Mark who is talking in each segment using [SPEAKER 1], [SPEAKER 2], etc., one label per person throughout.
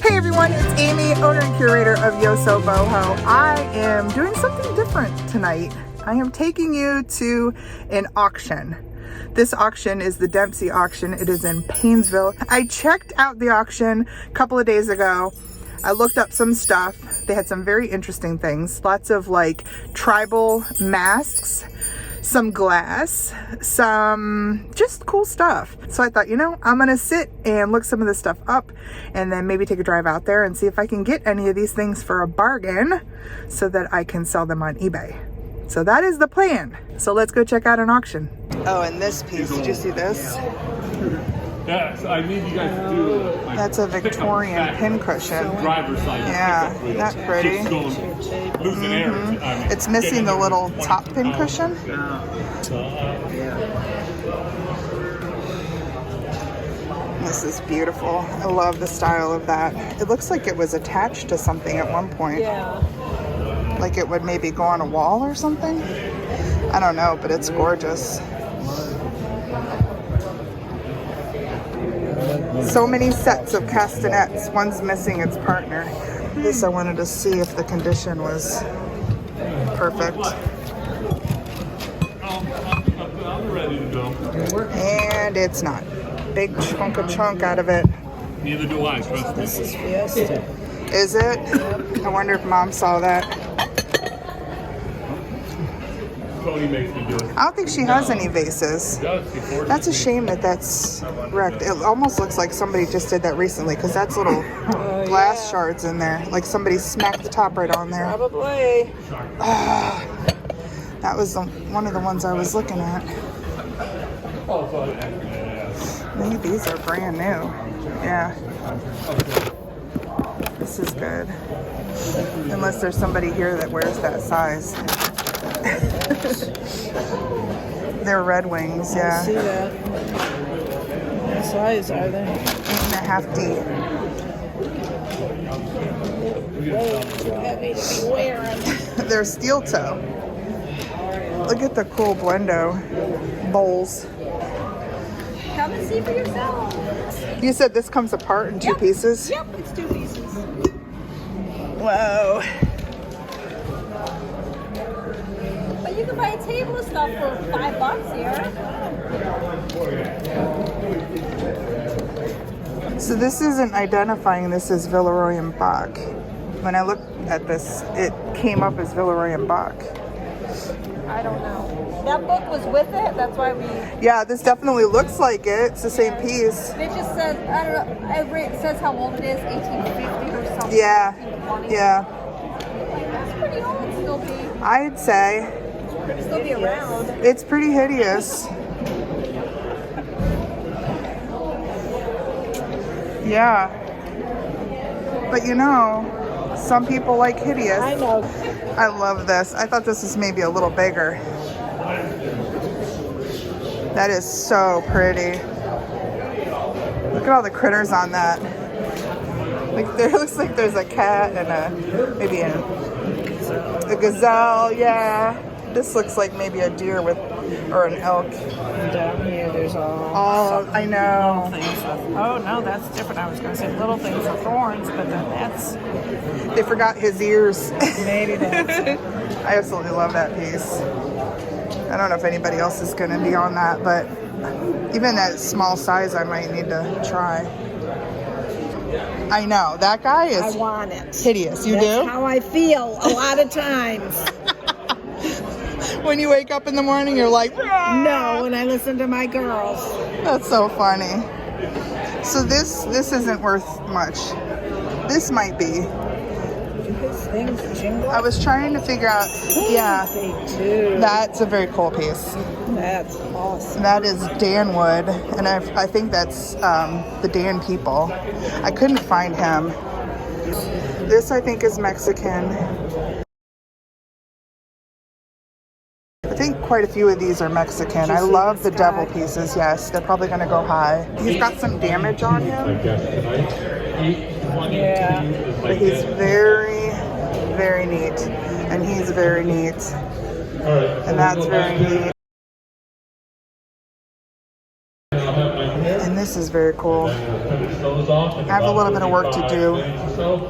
[SPEAKER 1] Hey everyone, it's Amy, owner and curator of Yosoboho. I am doing something different tonight. I am taking you to an auction. This auction is the Dempsey Auction. It is in Painesville. I checked out the auction a couple of days ago. I looked up some stuff. They had some very interesting things. Lots of like tribal masks, some glass, some just cool stuff. So I thought, you know, I'm gonna sit and look some of this stuff up and then maybe take a drive out there and see if I can get any of these things for a bargain so that I can sell them on eBay. So that is the plan. So let's go check out an auction. Oh, and this piece, did you see this?
[SPEAKER 2] Yes, I need you guys to do like,
[SPEAKER 1] that's a Victorian pincushion.
[SPEAKER 2] Driver's side.
[SPEAKER 1] Yeah, isn't that pretty? It's missing the little top pincushion. This is beautiful. I love the style of that. It looks like it was attached to something at one point.
[SPEAKER 3] Yeah.
[SPEAKER 1] Like it would maybe go on a wall or something. I don't know, but it's gorgeous. So many sets of castanets. One's missing its partner. This I wanted to see if the condition was perfect.
[SPEAKER 2] I'm ready to go.
[SPEAKER 1] And it's not. Big chunk out of it.
[SPEAKER 2] Neither do I, trust me.
[SPEAKER 3] This is Fiesta.
[SPEAKER 1] Is it? I wonder if Mom saw that.
[SPEAKER 2] Cody makes me do it.
[SPEAKER 1] I don't think she has any vases. That's a shame that that's wrecked. It almost looks like somebody just did that recently because that's little glass shards in there. Like somebody smacked the top right on there.
[SPEAKER 3] Probably.
[SPEAKER 1] That was one of the ones I was looking at. Maybe these are brand new. Yeah. This is good. Unless there's somebody here that wears that size. They're Red Wings, yeah.
[SPEAKER 3] I see that. What size are they?
[SPEAKER 1] 8.5 deep.
[SPEAKER 3] Way too heavy to be wearing.
[SPEAKER 1] They're steel toe. Look at the cool Blendo bowls.
[SPEAKER 4] Come and see for yourself.
[SPEAKER 1] You said this comes apart in two pieces?
[SPEAKER 4] Yep, it's 2 pieces.
[SPEAKER 1] Whoa.
[SPEAKER 4] But you can buy a table of stuff for $5 here.
[SPEAKER 1] So this isn't identifying this as Villeroy Boch. When I looked at this, it came up as Villeroy Boch.
[SPEAKER 4] I don't know. That book was with it. That's why we.
[SPEAKER 1] Yeah, this definitely looks like it. It's the same piece.
[SPEAKER 4] It just says, I don't know. It says how old it is, 1850 or something.
[SPEAKER 1] Yeah.
[SPEAKER 4] 1820.
[SPEAKER 1] Yeah.
[SPEAKER 4] It's pretty old. Still be.
[SPEAKER 1] I'd say.
[SPEAKER 4] Still be around.
[SPEAKER 1] It's pretty hideous. Yeah. But you know, some people like hideous.
[SPEAKER 3] I know.
[SPEAKER 1] I love this. I thought this was maybe a little bigger. That is so pretty. Look at all the critters on that. Like there looks like there's a cat and maybe a gazelle. Yeah. This looks like maybe a deer or an elk.
[SPEAKER 3] And down here, there's
[SPEAKER 1] I know.
[SPEAKER 3] little things. Oh no, that's different. I was going to say little things with thorns, but then that's
[SPEAKER 1] They forgot his ears.
[SPEAKER 3] maybe that's it.
[SPEAKER 1] I absolutely love that piece. I don't know if anybody else is going to be on that, but even that small size, I might need to try. I know that guy is
[SPEAKER 3] I want it.
[SPEAKER 1] hideous. You
[SPEAKER 3] That's
[SPEAKER 1] do?
[SPEAKER 3] how I feel a lot of times.
[SPEAKER 1] When you wake up in the morning, you're like, "Rah!"
[SPEAKER 3] No, when I listen to my girls.
[SPEAKER 1] That's so funny. So this isn't worth much. This might be.
[SPEAKER 3] His things jingle.
[SPEAKER 1] I was trying to figure out. Yeah,
[SPEAKER 3] They do.
[SPEAKER 1] that's a very cool piece.
[SPEAKER 3] That's awesome.
[SPEAKER 1] That is Dan Wood, and I think that's the Dan people. I couldn't find him. This I think is Mexican. I think quite a few of these are Mexican. I love the devil pieces, yes. They're probably going to go high. He's got some damage on him,
[SPEAKER 3] Yeah.
[SPEAKER 1] but he's very, very neat. And he's very neat. And that's very neat. And this is very cool. I have a little bit of work to do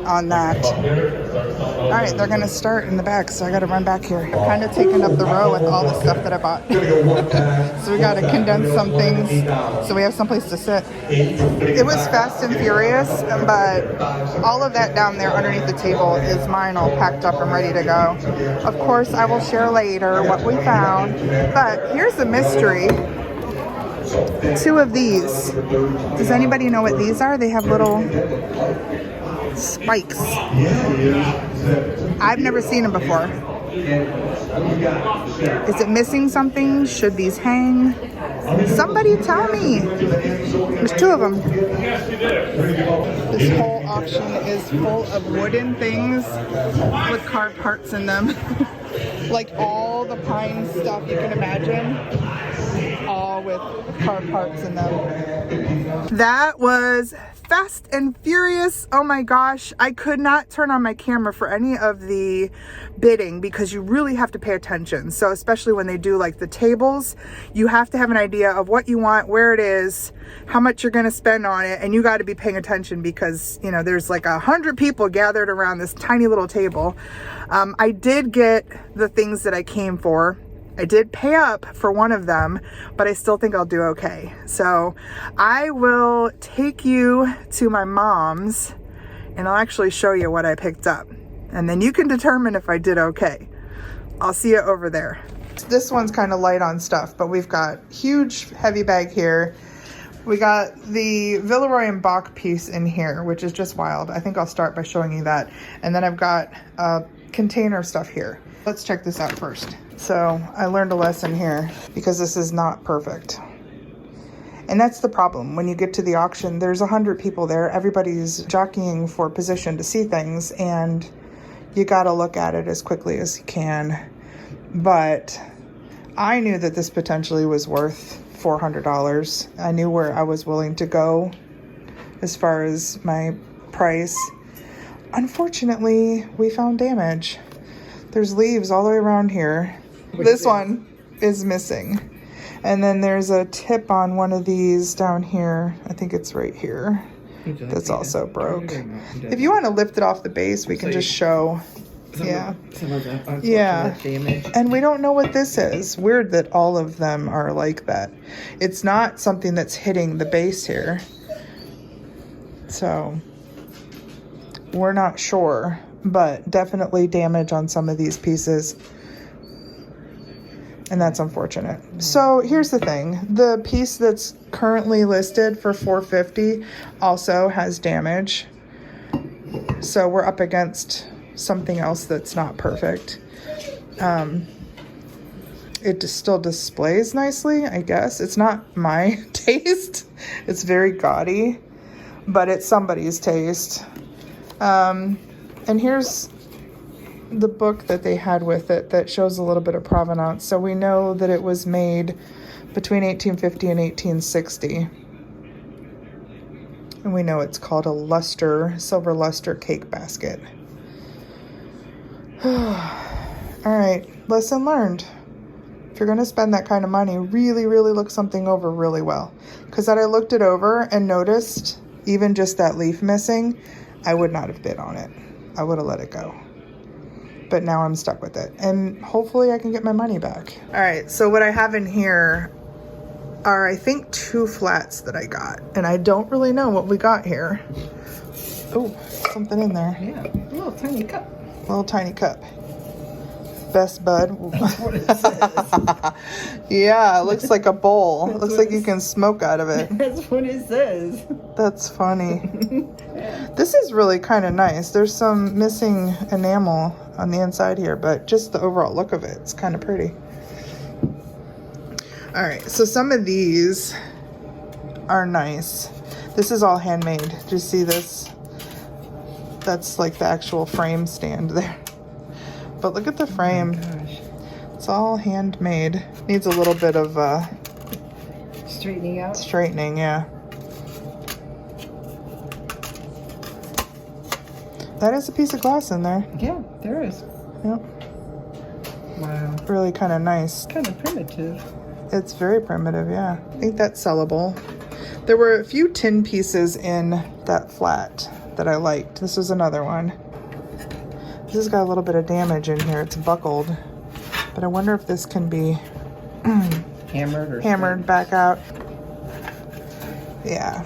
[SPEAKER 1] on that. All right, they're gonna start in the back, so I gotta run back here. I'm kind of taking up the row with all the stuff that I bought. So we gotta condense some things so we have someplace to sit. It was fast and furious, but all of that down there underneath the table is mine all packed up and ready to go. Of course, I will share later what we found, but here's the mystery. 2 of these. Does anybody know what these are? They have little spikes. I've never seen them before. Is it missing something? Should these hang? Somebody tell me. There's 2 of them. This whole auction is full of wooden things with carved hearts in them. Like all the pine stuff you can imagine. All with carved hearts in them. That was fast and furious. Oh my gosh, I could not turn on my camera for any of the bidding because you really have to pay attention. So especially when they do like the tables, you have to have an idea of what you want, where it is, how much you're going to spend on it, and you got to be paying attention because, you know, there's like 100 people gathered around this tiny little table. I did get the things that I came for. I did pay up for one of them, but I still think I'll do okay. So I will take you to my mom's and I'll actually show you what I picked up. And then you can determine if I did okay. I'll see you over there. This one's kind of light on stuff, but we've got huge heavy bag here. We got the Villeroy Boch piece in here, which is just wild. I think I'll start by showing you that. And then I've got a container of stuff here. Let's check this out first. So I learned a lesson here because this is not perfect. And that's the problem. When you get to the auction, there's 100 people there. Everybody's jockeying for position to see things, and you got to look at it as quickly as you can. But I knew that this potentially was worth $400. I knew where I was willing to go as far as my price. Unfortunately, we found damage. There's leaves all the way around here. This one is missing. And then there's a tip on one of these down here. I think it's right here. That's also broke. If you want to lift it off the base, we can just show. Yeah. Yeah. And we don't know what this is. Weird that all of them are like that. It's not something that's hitting the base here. So we're not sure, but definitely damage on some of these pieces. And that's unfortunate. So here's the thing. The piece that's currently listed for $450 also has damage. So we're up against something else that's not perfect. It still displays nicely, I guess. It's not my taste. It's very gaudy, but it's somebody's taste. And here's the book that they had with it that shows a little bit of provenance. So we know that it was made between 1850 and 1860. And we know it's called a silver luster cake basket. All right, lesson learned. If you're going to spend that kind of money, really, really look something over really well. Because had I looked it over and noticed even just that leaf missing, I would not have bid on it. I would have let it go. But now I'm stuck with it. And hopefully I can get my money back. All right, so what I have in here are, I think, 2 flats that I got. And I don't really know what we got here. Oh, something in there.
[SPEAKER 3] Yeah, a little tiny cup.
[SPEAKER 1] Little tiny cup. Best bud.
[SPEAKER 3] That's what it says.
[SPEAKER 1] Yeah, it looks like a bowl. It looks like you can smoke out of it.
[SPEAKER 3] That's what it says.
[SPEAKER 1] That's funny. This is really kind of nice. There's some missing enamel on the inside here, but just the overall look of it, it's kind of pretty. All right, so some of these are nice. This is all handmade. Do you see this? That's like the actual frame stand there. But look at the frame.
[SPEAKER 3] Oh my gosh.
[SPEAKER 1] It's all handmade. Needs a little bit of
[SPEAKER 3] Straightening out.
[SPEAKER 1] straightening, yeah. That is a piece of glass in there.
[SPEAKER 3] Yeah, there is.
[SPEAKER 1] Yep.
[SPEAKER 3] Wow.
[SPEAKER 1] Really kind of nice.
[SPEAKER 3] Kind of primitive.
[SPEAKER 1] It's very primitive, yeah. I think that's sellable. There were a few tin pieces in that flat that I liked. This was another one. This has got a little bit of damage in here. It's buckled. But I wonder if this can be hammered back out. Yeah.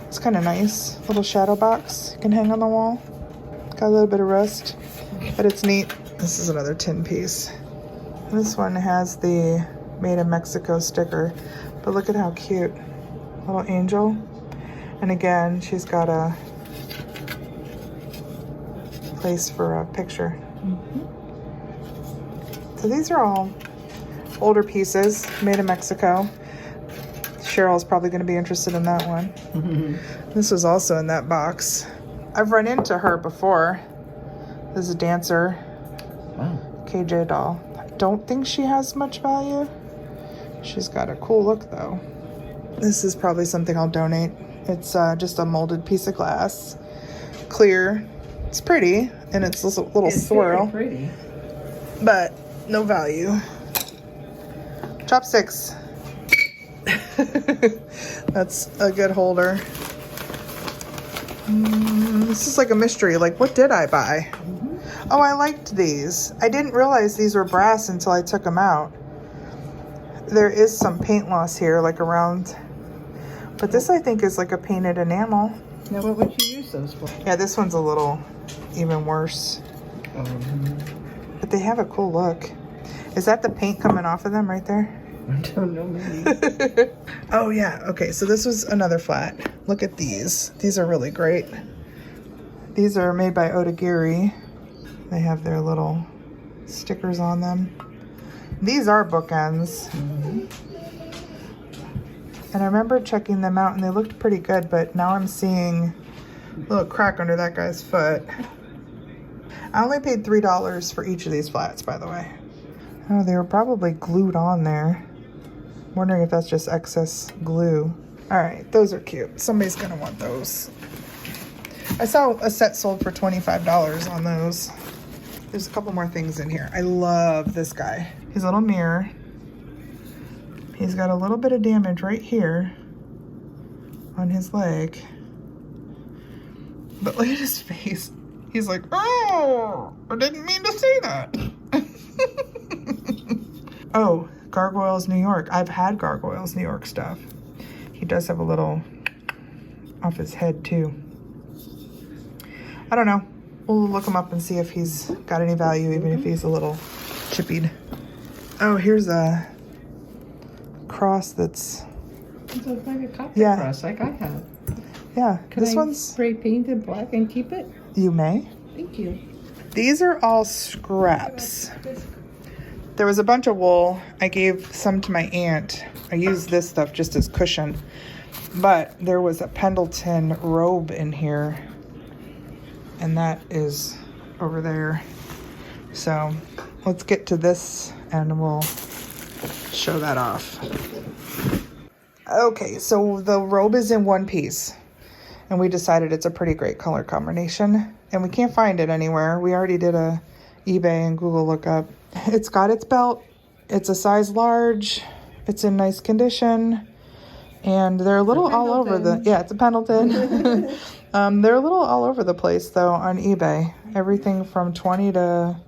[SPEAKER 1] It's kind of nice. Little shadow box. You can hang on the wall. Got a little bit of rust, but it's neat. This is another tin piece. This one has the Made in Mexico sticker, but look at how cute. Little angel. And again, she's got a place for a picture. So these are all older pieces, made in Mexico. Cheryl's probably going to be interested in that one. This was also in that box. I've run into her before. This is a dancer.
[SPEAKER 5] Wow.
[SPEAKER 1] KJ doll. I don't think she has much value. She's got a cool look though. This is probably something I'll donate. It's just a molded piece of glass. Clear. It's pretty, and it's a little swirl.
[SPEAKER 5] Pretty.
[SPEAKER 1] But no value. Chopsticks. That's a good holder. This is like a mystery. Like, what did I buy? Oh, I liked these. I didn't realize these were brass until I took them out. There is some paint loss here, like around. But this, I think, is like a painted enamel.
[SPEAKER 5] Now, what would you use those for?
[SPEAKER 1] Yeah, this one's a little even worse. But they have a cool look. Is that the paint coming off of them right there?
[SPEAKER 5] I don't know, maybe.
[SPEAKER 1] Oh, yeah. Okay, so this was another flat. Look at these. These are really great. These are made by Odagiri. They have their little stickers on them. These are bookends. And I remember checking them out and they looked pretty good, but now I'm seeing a little crack under that guy's foot. I only paid $3 for each of these flats, by the way. Oh, they were probably glued on there. I'm wondering if that's just excess glue. All right, those are cute. Somebody's gonna want those. I saw a set sold for $25 on those. There's a couple more things in here. I love this guy. His little mirror. He's got a little bit of damage right here on his leg. But look at his face. He's like, oh, I didn't mean to say that. Oh, Gargoyles New York. I've had Gargoyles New York stuff. He does have a little off his head too. I don't know. We'll look him up and see if he's got any value, even if he's a little chippied. Oh, here's a cross that's...
[SPEAKER 5] It's like a copper cross, like I have.
[SPEAKER 1] Yeah,
[SPEAKER 5] Can
[SPEAKER 1] this
[SPEAKER 5] I
[SPEAKER 1] one's...
[SPEAKER 5] spray paint it black and keep it?
[SPEAKER 1] You may.
[SPEAKER 5] Thank you.
[SPEAKER 1] These are all scraps. There was a bunch of wool. I gave some to my aunt. I used this stuff just as cushion. But there was a Pendleton robe in here. And that is over there. So let's get to this and we'll show that off. Okay, so the robe is in one piece. And we decided it's a pretty great color combination. And we can't find it anywhere. We already did a eBay and Google lookup. It's got its belt. It's a size large. It's in nice condition. And they're a little all over the... Yeah, it's a Pendleton. They're a little all over the place, though, on eBay. Everything from $20 to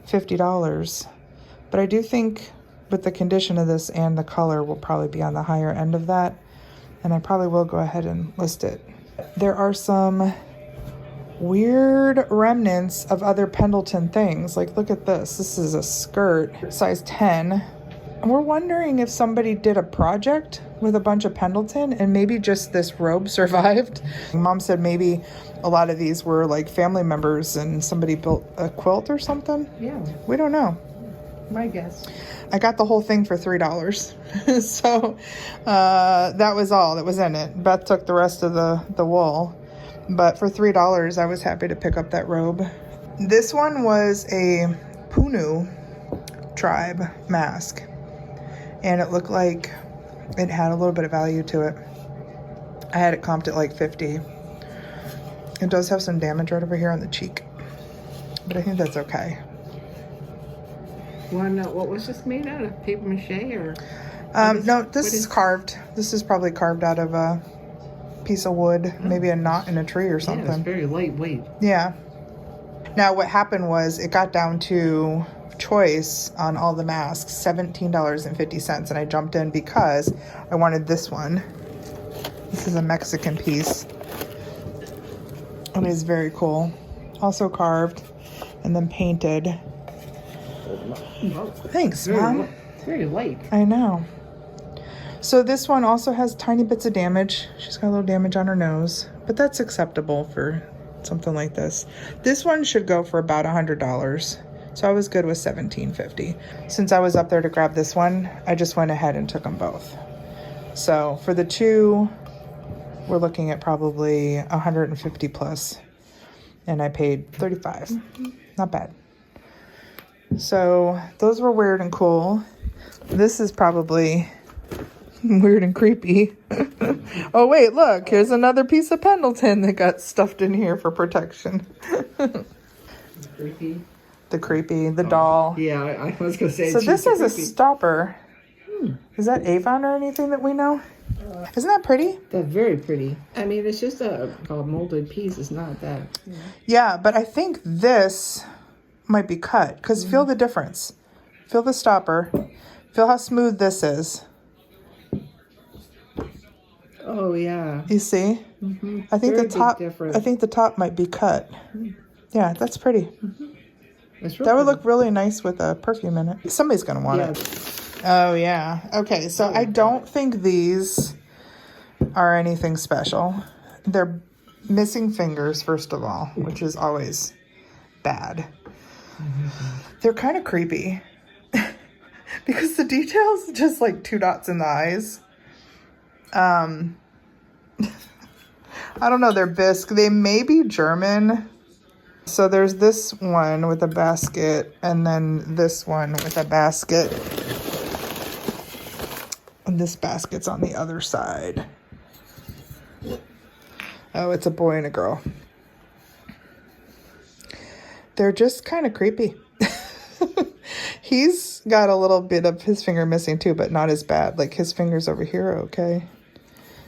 [SPEAKER 1] $50. But I do think with the condition of this and the color will probably be on the higher end of that. And I probably will go ahead and list it. There are some weird remnants of other Pendleton things. Like, look at this. This is a skirt, size 10. And we're wondering if somebody did a project with a bunch of Pendleton and maybe just this robe survived. Mom said maybe a lot of these were like family members and somebody built a quilt or something.
[SPEAKER 5] Yeah.
[SPEAKER 1] We don't know.
[SPEAKER 5] My guess.
[SPEAKER 1] I got the whole thing for $3. So that was all that was in it. Beth took the rest of the wool. But for $3, I was happy to pick up that robe. This one was a Punu tribe mask. And it looked like it had a little bit of value to it. I had it comped at like 50. It does have some damage right over here on the cheek. But I think that's okay.
[SPEAKER 5] Want to know what was this made out of? Paper mache or?
[SPEAKER 1] No, this is carved. This is probably carved out of a piece of wood, maybe a knot in a tree or
[SPEAKER 5] Yeah,
[SPEAKER 1] something.
[SPEAKER 5] it's very lightweight.
[SPEAKER 1] Yeah. Now what happened was it got down to choice on all the masks, $17.50, and I jumped in because I wanted this one. This is a Mexican piece. It is very cool. Also carved and then painted. Thanks, Mom.
[SPEAKER 5] Very light.
[SPEAKER 1] I know. So this one also has tiny bits of damage. She's got a little damage on her nose, but that's acceptable for something like this. This one should go for about $100. So I was good with $17.50. Since I was up there to grab this one, I just went ahead and took them both. So for the two, we're looking at probably 150 plus, and I paid $35. Not bad. So those were weird and cool. This is probably weird and creepy. Oh wait, look, here's another piece of Pendleton that got stuffed in here for protection.
[SPEAKER 5] Creepy.
[SPEAKER 1] The doll.
[SPEAKER 5] Yeah, I was gonna say.
[SPEAKER 1] So this is a
[SPEAKER 5] creepy.
[SPEAKER 1] stopper. Is that Avon or anything that we know? Isn't that pretty?
[SPEAKER 5] That's very pretty. I mean, it's just a molded piece. It's not that.
[SPEAKER 1] Yeah, but I think this might be cut because feel the difference. Feel the stopper. Feel how smooth this is.
[SPEAKER 5] Oh yeah.
[SPEAKER 1] You see? I think
[SPEAKER 5] Very
[SPEAKER 1] the top.
[SPEAKER 5] big difference.
[SPEAKER 1] I think the top might be cut. Yeah, that's pretty.
[SPEAKER 5] It's real
[SPEAKER 1] That would
[SPEAKER 5] pretty.
[SPEAKER 1] look really nice with a perfume in it. Somebody's gonna want
[SPEAKER 5] Yeah.
[SPEAKER 1] it. Oh yeah. Okay, so I don't think these are anything special. They're missing fingers, first of all, which is always bad. They're kind of creepy because the details just like 2 dots in the eyes. I don't know. They're bisque. They may be German. So there's this one with a basket, and then this one with a basket. And this basket's on the other side. Oh, it's a boy and a girl. They're just kind of creepy. He's got a little bit of his finger missing too, but not as bad. Like his fingers over here are okay.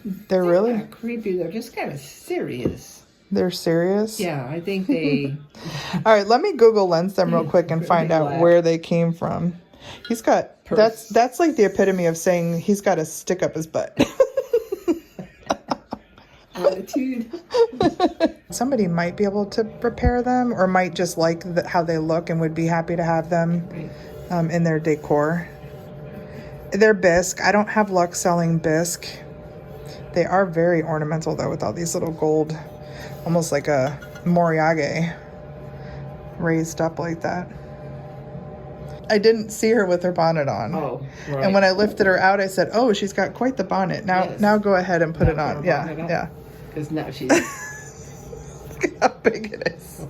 [SPEAKER 1] They're really...
[SPEAKER 5] Not creepy. They're just kind of serious.
[SPEAKER 1] They're serious?
[SPEAKER 5] Yeah, I think they.
[SPEAKER 1] All right, let me Google Lens them real quick and find out where they came from. He's got... That's like the epitome of saying he's got a stick up his butt.
[SPEAKER 5] Attitude.
[SPEAKER 1] Somebody might be able to repair them or might just like how they look and would be happy to have them in their decor. They're bisque. I don't have luck selling bisque. They are very ornamental though, with all these little gold, almost like a moriage raised up like that. I didn't see her with her bonnet on.
[SPEAKER 5] Oh, right.
[SPEAKER 1] And when I lifted her out, I said, "Oh, she's got quite the bonnet." Now go ahead and put it on. Yeah.
[SPEAKER 5] Because now she's.
[SPEAKER 1] Look at how big it is.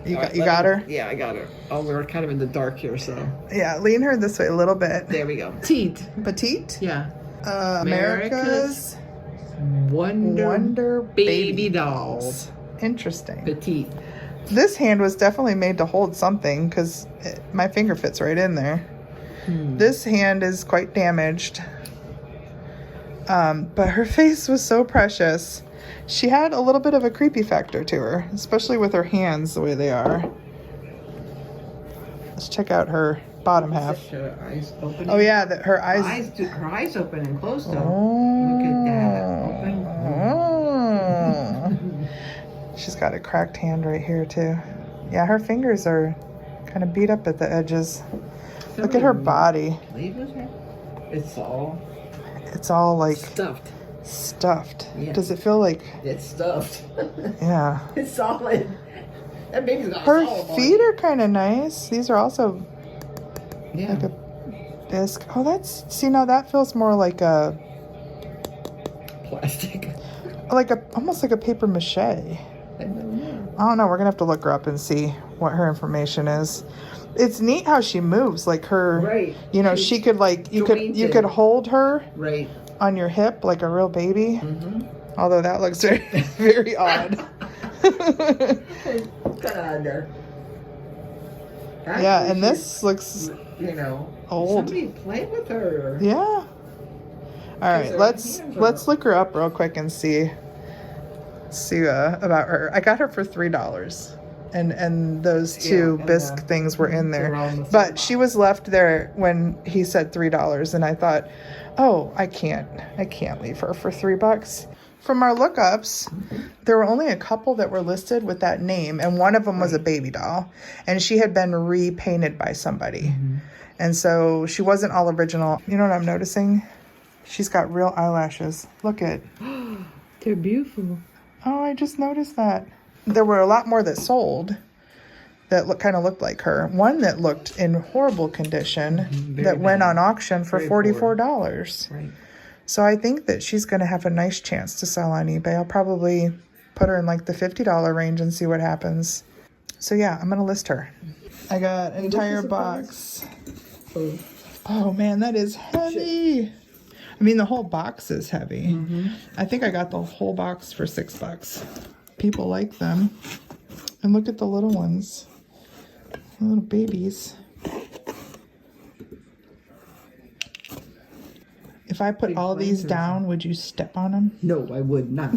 [SPEAKER 1] You got her?
[SPEAKER 5] Yeah, I got her. Oh, we're kind of in the dark here, so.
[SPEAKER 1] Yeah, lean her this way a little bit.
[SPEAKER 5] There we go. Petite.
[SPEAKER 1] Petite?
[SPEAKER 5] Yeah.
[SPEAKER 1] America's
[SPEAKER 5] Wonder Baby Dolls.
[SPEAKER 1] Interesting.
[SPEAKER 5] Petite.
[SPEAKER 1] This hand was definitely made to hold something because my finger fits right in there. This hand is quite damaged. But her face was so precious. She had a little bit of a creepy factor to her, especially with her hands the way they are. Let's check out her bottom half.
[SPEAKER 5] Her eyes open.
[SPEAKER 1] Oh yeah, her eyes.
[SPEAKER 5] Her eyes open and closed though.
[SPEAKER 1] Oh.
[SPEAKER 5] Look at that. Open.
[SPEAKER 1] Oh. She's got a cracked hand right here too. Yeah, her fingers are kind of beat up at the edges. Look at her body.
[SPEAKER 5] It's
[SPEAKER 1] all like
[SPEAKER 5] stuffed. Yeah.
[SPEAKER 1] Does it feel like
[SPEAKER 5] It's stuffed.
[SPEAKER 1] yeah.
[SPEAKER 5] It's solid. That baby's got
[SPEAKER 1] Her
[SPEAKER 5] a solid
[SPEAKER 1] feet are kind of nice. These are also
[SPEAKER 5] body. Yeah.
[SPEAKER 1] like a bisque. Oh, now that feels more like a
[SPEAKER 5] Plastic.
[SPEAKER 1] almost like a paper mache. I don't know. We're gonna have to look her up and see what her information is. It's neat how she moves. Like her,
[SPEAKER 5] Right.
[SPEAKER 1] She could you
[SPEAKER 5] jointed.
[SPEAKER 1] could hold her
[SPEAKER 5] Right.
[SPEAKER 1] on your hip like a real baby.
[SPEAKER 5] Mm-hmm.
[SPEAKER 1] Although that looks very, very odd.
[SPEAKER 5] God.
[SPEAKER 1] Yeah, and this looks
[SPEAKER 5] you know,
[SPEAKER 1] old.
[SPEAKER 5] Somebody play with her.
[SPEAKER 1] Yeah. All right,
[SPEAKER 5] her
[SPEAKER 1] let's
[SPEAKER 5] hands are-
[SPEAKER 1] look her up real quick and see about her. I got her for $3, and those two
[SPEAKER 5] and
[SPEAKER 1] bisque
[SPEAKER 5] the-
[SPEAKER 1] things were in
[SPEAKER 5] they're
[SPEAKER 1] there,
[SPEAKER 5] all in the
[SPEAKER 1] but
[SPEAKER 5] same
[SPEAKER 1] she was left there when he said $3, and I thought, oh, I can't leave her for $3. From our lookups, there were only a couple that were listed with that name, and one of them was a baby doll, and she had been repainted by somebody. And so she wasn't all original. You know what I'm noticing? She's got real eyelashes. Look at.
[SPEAKER 5] They're beautiful.
[SPEAKER 1] Oh, I just noticed that. There were a lot more that sold that kind of looked like her. One that looked in horrible condition that went on auction for $44.
[SPEAKER 5] Right.
[SPEAKER 1] So I think that she's going to have a nice chance to sell on eBay. I'll probably put her in like the $50 range and see what happens. So yeah, I'm going to list her. I got an entire box. Oh man, that is heavy. I mean, the whole box is heavy. I think I got the whole box for $6. People like them. And look at the little ones. The little babies. If I put all these down, would you step on them?
[SPEAKER 5] No, I would not.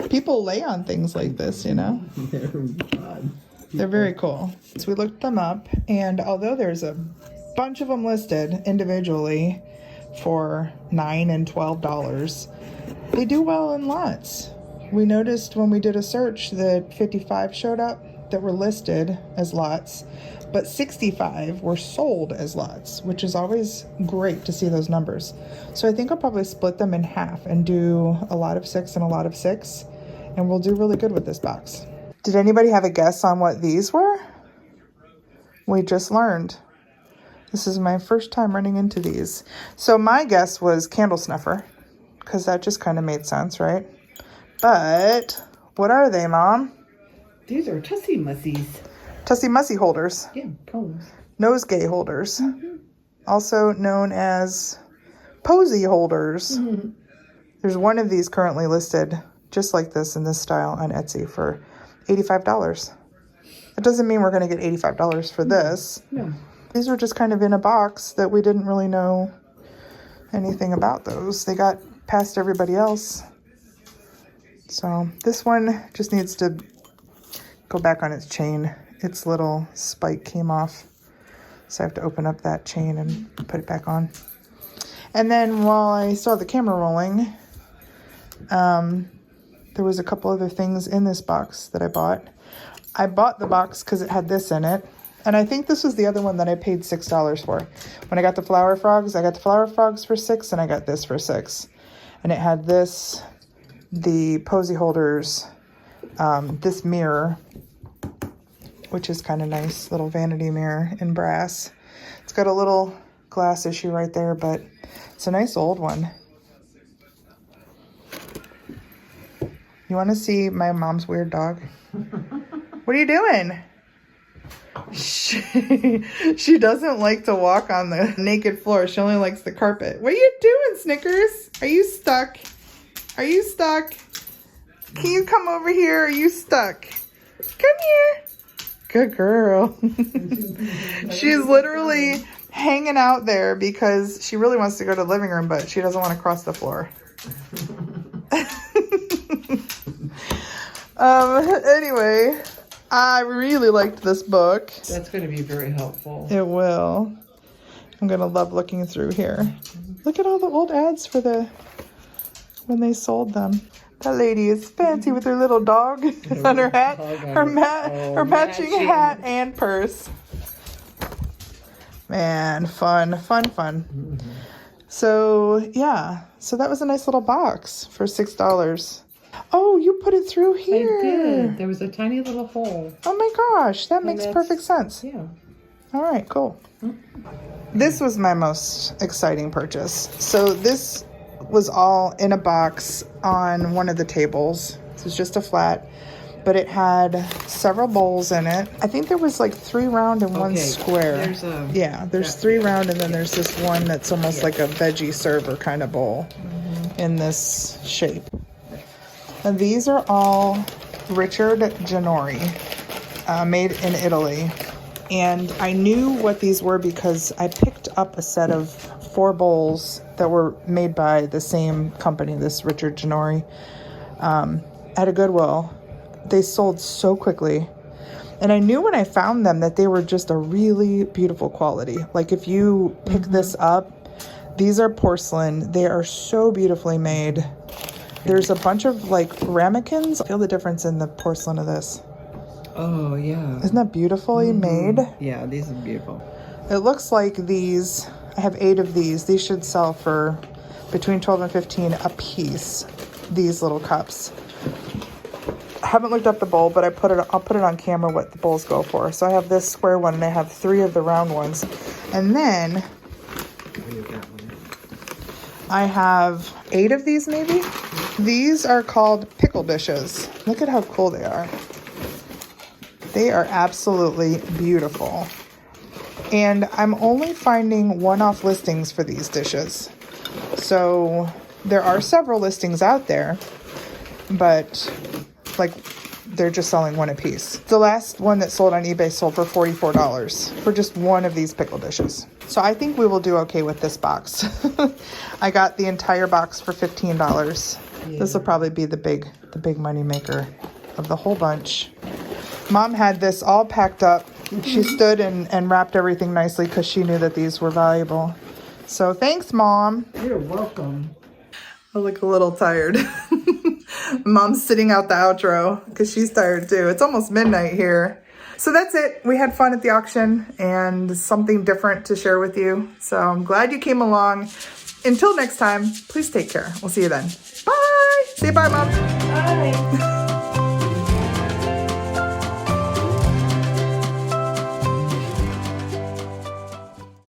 [SPEAKER 1] People lay on things like this, you know?
[SPEAKER 5] They're odd.
[SPEAKER 1] They're very cool. So we looked them up, and although there's a bunch of them listed individually for $9 and $12, they do well in lots. We noticed when we did a search that 55 showed up that were listed as lots, but 65 were sold as lots, which is always great to see those numbers. So I think I'll probably split them in half and do a lot of 6 and a lot of 6, and we'll do really good with this box. Did anybody have a guess on what these were? We just learned. This is my first time running into these. So my guess was candle snuffer, because that just kind of made sense, right? But what are they, Mom?
[SPEAKER 5] These are Tussie Mussies.
[SPEAKER 1] Tussie Mussy holders.
[SPEAKER 5] Yeah, cones.
[SPEAKER 1] Nosegay holders. Also known as posy holders. There's one of these currently listed just like this in this style on Etsy for $85. It doesn't mean we're going to get $85 for this.
[SPEAKER 5] No.
[SPEAKER 1] These were just kind of in a box that we didn't really know anything about those. They got past everybody else. So this one just needs to go back on its chain. Its little spike came off. So I have to open up that chain and put it back on. And then while I still have the camera rolling, there was a couple other things in this box that I bought. I bought the box because it had this in it. And I think this was the other one that I paid $6 for. When I got the flower frogs, I got the flower frogs for $6 and I got this for $6. And it had this, the posy holders, this mirror, which is kind of nice, little vanity mirror in brass. It's got a little glass issue right there, but it's a nice old one. You want to see my mom's weird dog? What are you doing? She doesn't like to walk on the naked floor. She only likes the carpet. What are you doing, Snickers? Are you stuck? Are you stuck? Can you come over here? Are you stuck? Come here. Good girl. She's literally hanging out there because she really wants to go to the living room, but she doesn't want to cross the floor. Anyway, I really liked this book.
[SPEAKER 5] That's going to be very helpful.
[SPEAKER 1] It will. I'm going to love looking through here. Look at all the old ads for when they sold them. That lady is fancy with her little dog on her hat, her matching hat and purse. Man, fun. Mm-hmm. So, yeah. So that was a nice little box for $6. Oh, you put it through here.
[SPEAKER 5] I did. There was a tiny little hole.
[SPEAKER 1] Oh my gosh, that makes perfect sense.
[SPEAKER 5] Yeah.
[SPEAKER 1] All right, cool. This was my most exciting purchase. So this was all in a box on one of the tables. This was just a flat, but it had several bowls in it. I think there was like 3 round and 1 square. There's 3 round and then there's this one that's almost like a veggie server kind of bowl in this shape. And these are all Richard Genori. made in Italy. And I knew what these were because I picked up a set of 4 bowls that were made by the same company, this Richard Ginori, at a Goodwill. They sold so quickly. And I knew when I found them that they were just a really beautiful quality. Like if you pick this up, these are porcelain. They are so beautifully made. There's a bunch of like ramekins. Feel the difference in the porcelain of this.
[SPEAKER 5] Oh, yeah.
[SPEAKER 1] Isn't that beautifully made?
[SPEAKER 5] Yeah, these are beautiful.
[SPEAKER 1] It looks like these, I have 8 of these. These should sell for between 12 and 15 a piece, these little cups. I haven't looked up the bowl, but I'll put it on camera what the bowls go for. So I have this square one and I have 3 of the round ones. And then I have 8 of these maybe. These are called pickle dishes. Look at how cool they are. They are absolutely beautiful. And I'm only finding one-off listings for these dishes. So there are several listings out there, but like they're just selling 1 a piece. The last one that sold on eBay sold for $44 for just 1 of these pickle dishes. So I think we will do okay with this box. I got the entire box for $15. Yeah. This will probably be the big money maker of the whole bunch. Mom had this all packed up. She stood and wrapped everything nicely because she knew that these were valuable. So thanks, Mom.
[SPEAKER 5] You're welcome.
[SPEAKER 1] I look a little tired. Mom's sitting out the outro because she's tired too. It's almost midnight here. So that's it. We had fun at the auction and something different to share with you. So I'm glad you came along. Until next time, please take care. We'll see you then. Bye. Say bye, Mom.
[SPEAKER 3] Bye.